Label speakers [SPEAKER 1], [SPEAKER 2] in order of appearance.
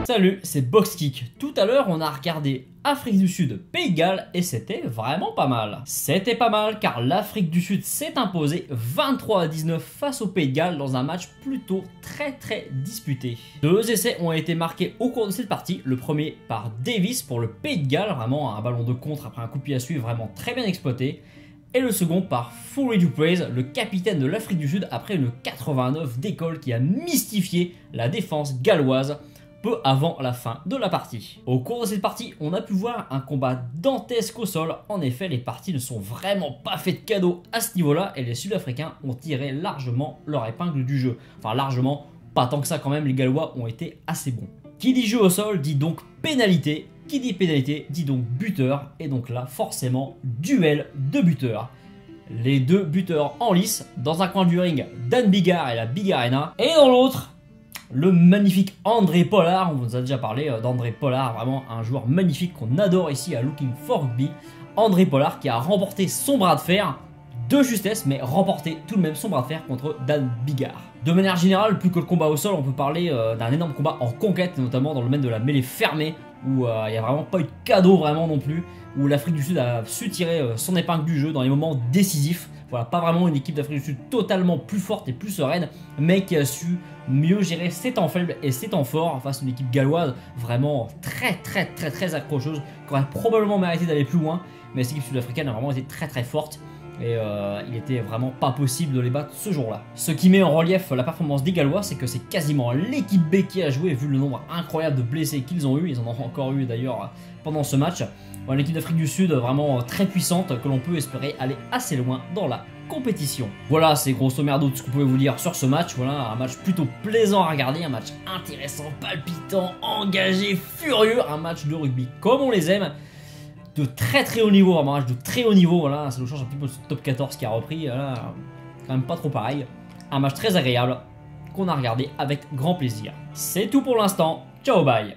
[SPEAKER 1] Salut, c'est Boxkick. Tout à l'heure, on a regardé Afrique du Sud, Pays de Galles et c'était vraiment pas mal. C'était pas mal car l'Afrique du Sud s'est imposée 23-19 face au Pays de Galles dans un match plutôt très disputé. Deux essais ont été marqués au cours de cette partie. Le premier par Davis pour le Pays de Galles, vraiment un ballon de contre après un coup de pied à suivre vraiment très bien exploité. Et le second par Fourie Dupraise, le capitaine de l'Afrique du Sud après une 89 d'école qui a mystifié la défense galloise peu avant la fin de la partie. Au cours de cette partie, on a pu voir un combat dantesque au sol. En effet, les parties ne sont vraiment pas faites de cadeaux à ce niveau-là et les Sud-Africains ont tiré largement leur épingle du jeu. Enfin largement, pas tant que ça quand même, les Gallois ont été assez bons. Qui dit jeu au sol dit donc pénalité. Qui dit pénalité dit donc buteur, et donc là forcément duel de buteurs. Les deux buteurs en lice, dans un coin du ring, Dan Biggar et la Big Arena, et dans l'autre, le magnifique André Pollard. On vous a déjà parlé d'André Pollard, vraiment un joueur magnifique qu'on adore ici à Looking for Rugby. André Pollard qui a remporté son bras de fer de justesse, mais remporté tout de même son bras de fer contre Dan Biggar. De manière générale, plus que le combat au sol, on peut parler d'un énorme combat en conquête, notamment dans le domaine de la mêlée fermée, où il n'y a vraiment pas eu de cadeau vraiment non plus, où l'Afrique du Sud a su tirer son épingle du jeu dans les moments décisifs. Voilà, pas vraiment une équipe d'Afrique du Sud totalement plus forte et plus sereine, mais qui a su mieux gérer ses temps faibles et ses temps forts face à une équipe galloise vraiment très accrocheuse, qui aurait probablement mérité d'aller plus loin, mais cette équipe sud-africaine a vraiment été très forte. Et il était vraiment pas possible de les battre ce jour-là. Ce qui met en relief la performance des Gallois, c'est que c'est quasiment l'équipe B qui a joué, vu le nombre incroyable de blessés qu'ils ont eu. Ils en ont encore eu d'ailleurs pendant ce match. Voilà, l'équipe d'Afrique du Sud vraiment très puissante, que l'on peut espérer aller assez loin dans la compétition. Voilà, c'est grosso merdo tout ce qu'on pouvait vous dire sur ce match. Voilà, un match plutôt plaisant à regarder, un match intéressant, palpitant, engagé, furieux, un match de rugby comme on les aime. De très haut niveau, vraiment, un match de très haut niveau, voilà, ça nous change un petit peu de ce top 14 qui a repris, voilà, quand même pas trop pareil. Un match très agréable qu'on a regardé avec grand plaisir. C'est tout pour l'instant, ciao bye.